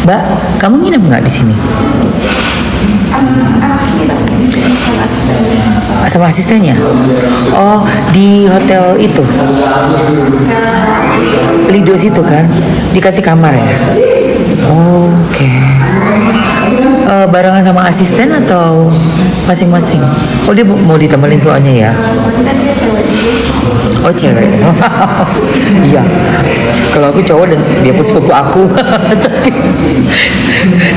Mbak, kamu nginep nggak di sini? Sama asistennya? Oh, di hotel itu? Lido situ kan? Dikasih kamar ya? Oke. Barengan sama asisten atau masing-masing? Oh, dia mau ditemenin soalnya ya? Oh, cewek. Iya. Kalau aku cowok dan dia sepupu aku. Tapi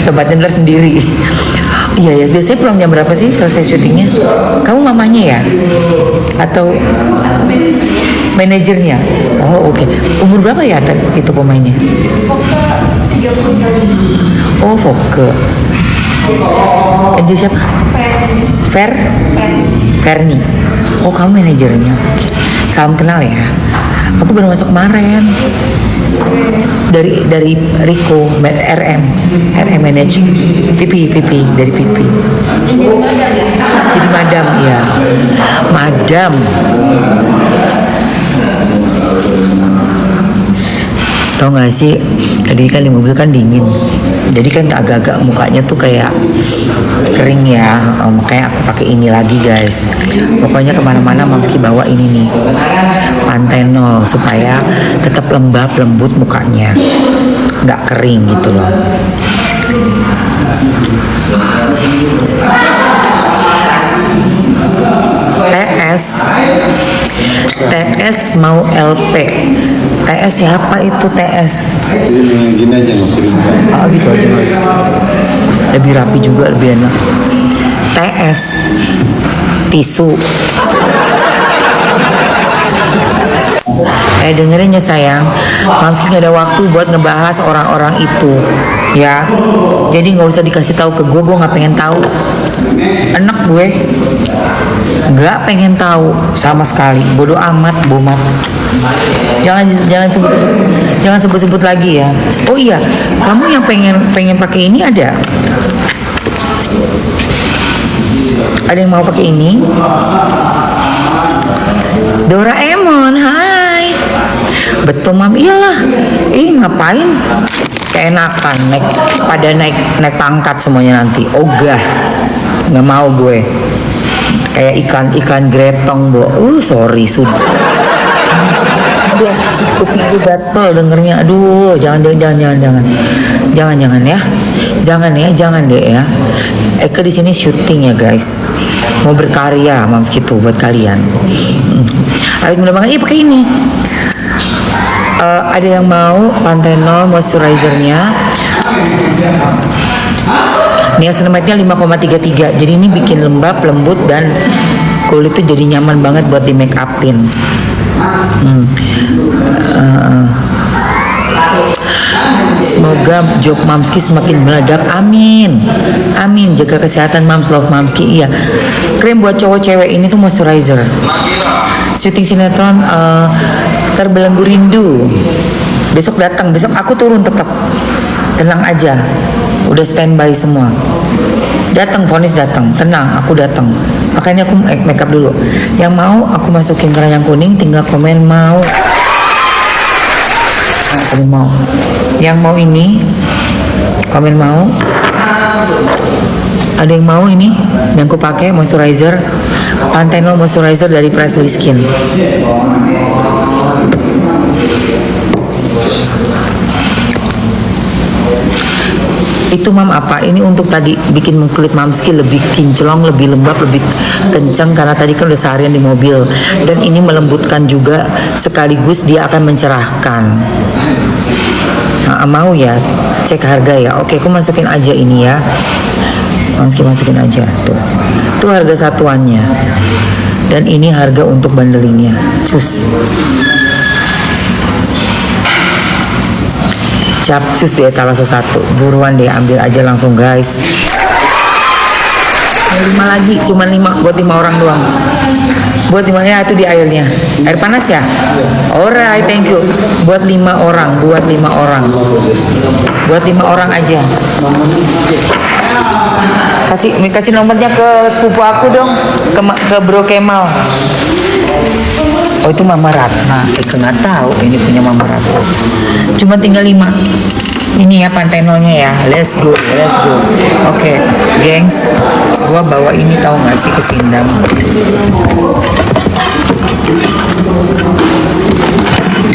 tempatnya ntar sendiri. Iya ya, biasanya pulang jam berapa sih selesai syutingnya? Kamu mamanya ya? Atau manajernya? Oh, oke. Umur berapa ya itu pemainnya? Oh, Foke. Jadi siapa? Ferni. Oh, kamu manajernya. Oke. Salam kenal ya. Aku baru masuk kemarin. Dari Rico RM manage PP dari PP. Jadi madam ya. Madam. Tau gak sih, tadi kan di mobil kan dingin, jadi kan agak-agak mukanya tuh kayak kering ya, makanya aku pakai ini lagi guys. Pokoknya kemana-mana Mamski bawa ini nih, Panthenol, supaya tetap lembut mukanya, nggak kering gitu loh. TS mau LP. TS siapa itu TS? Ini gini aja nggak usah dibuka. Oh gitu aja. Lebih rapi juga, lebih enak. TS tisu. Dengerin ya sayang, Mamski gak ada waktu buat ngebahas orang-orang itu ya. Jadi nggak usah dikasih tahu ke gue nggak pengen tahu. Enak gue nggak pengen tahu sama sekali, bodoh amat, bomat. Jangan sebut lagi ya. Oh iya, kamu yang pengen pakai ini ada yang mau pakai ini? Doraemon, hai. Betul mam, iyalah. Ngapain? Keenakan naik pangkat semuanya nanti. Ogah, nggak mau gue. Kayak iklan gretong, Bo. Sorry sudah. Udah, si kuping gue gatel dengernya. Aduh, jangan ya. Jangan deh ya. Eka di sini syuting ya guys. Mau berkarya, mams gitu buat kalian. Awet muda banget. Pakai ini. Ada yang mau Panthenol moisturizernya. Niacinamide-nya 5,33. Jadi ini bikin lembab, lembut, dan kulit tuh jadi nyaman banget buat di make upin. Semoga job Mamski semakin meledak, amin. Jaga kesehatan Mams, love Mamski. Iya, krim buat cowok cewek ini tuh moisturizer. Syuting sinetron Terbelenggu Rindu besok datang, besok aku turun tetap, tenang aja, udah standby semua. Datang, Vonis datang, tenang, aku datang. Makanya aku make up dulu. Yang mau aku masukin keranjang kuning, tinggal komen mau. Mau. Yang mau ini, komen mau. Ada yang mau ini yang aku pakai moisturizer, Panthenol moisturizer dari Presley Skin. Itu mam apa? Ini untuk tadi bikin kulit Mamski lebih kinclong, lebih lembab, lebih kencang karena tadi kan udah seharian di mobil. Dan ini melembutkan juga sekaligus dia akan mencerahkan. Mau ya? Cek harga ya. Oke, aku masukin aja ini ya. Mamski masukin aja tuh. Tuh harga satuannya. Dan ini harga untuk bandelingnya. Cus. Capcus di etalase 1. Buruan deh, ambil aja langsung guys. 5 lagi, cuma 5 buat 5 orang doang. Buat 5 ya, itu di airnya. Air panas ya? Alright, thank you. Buat 5 orang, buat 5 orang. Buat 5 orang aja. Kasih nomornya ke sepupu aku dong, ke Bro Kemal. Oh itu Mama Ratna, Eka nggak tahu ini punya Mama Ratna. Cuma tinggal 5. Ini ya pantenolnya ya. Let's go, let's go. Oke, gengs. Gua bawa ini tahu nggak sih ke Sindang?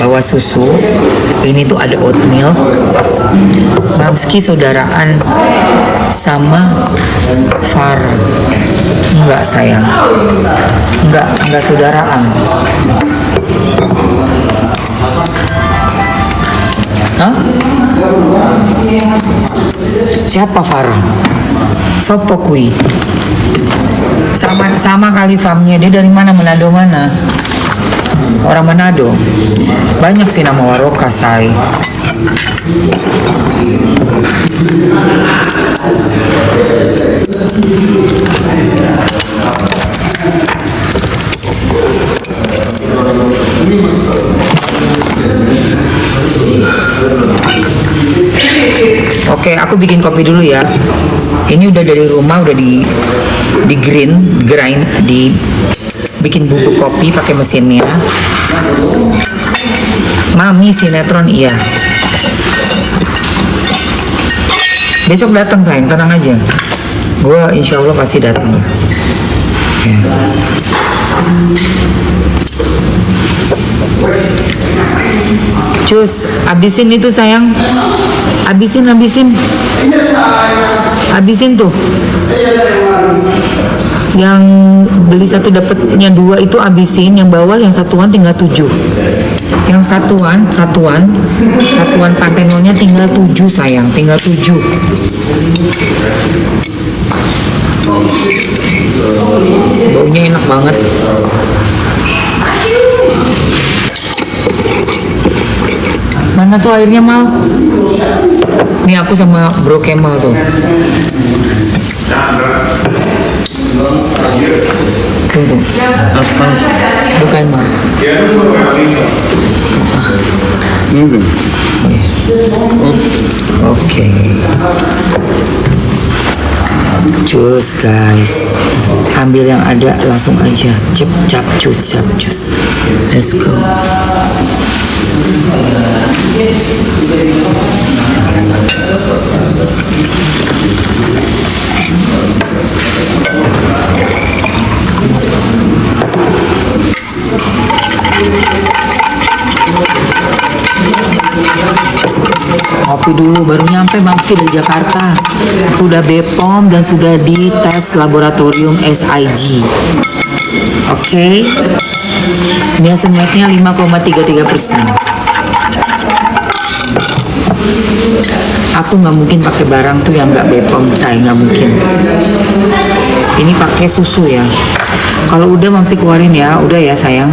Bawa susu. Ini tuh ada oatmeal. Mamski saudaraan sama Far. Enggak sayang. Enggak saudaraan. Hah? Siapa Farah? Sopo kui? Sama kali famnya. Dia dari mana? Manado mana? Orang Manado. Banyak sih nama Waroka, say. Oke, aku bikin kopi dulu ya. Ini udah dari rumah, udah di grind, bikin bubuk kopi pakai mesinnya. Mami sinetron iya. Besok datang sayang, tenang aja. Gue insya Allah pasti datang. Ya. Cus, abisin itu sayang. Abisin tuh. Yang beli satu dapatnya dua itu abisin. Yang bawah yang satuan tinggal 7. Yang satuan pantenolnya tinggal 7 sayang, tinggal 7. Baunya enak banget. Mana tuh airnya Mal? Nih aku sama Bro Kemal tuh. Tuh. Bukan Mal. Oke. Cus guys, ambil yang ada langsung aja. Cap cus. Let's go. Ngopi dulu, baru nyampe Mamski dari Jakarta. Sudah BPOM dan sudah di tes laboratorium SIG. Oke. Niacinamide-nya 5,33%. Aku nggak mungkin pakai barang tuh yang nggak BPOM, saya nggak mungkin. Ini pakai susu ya. Kalau udah Mamski keluarin ya, udah ya sayang.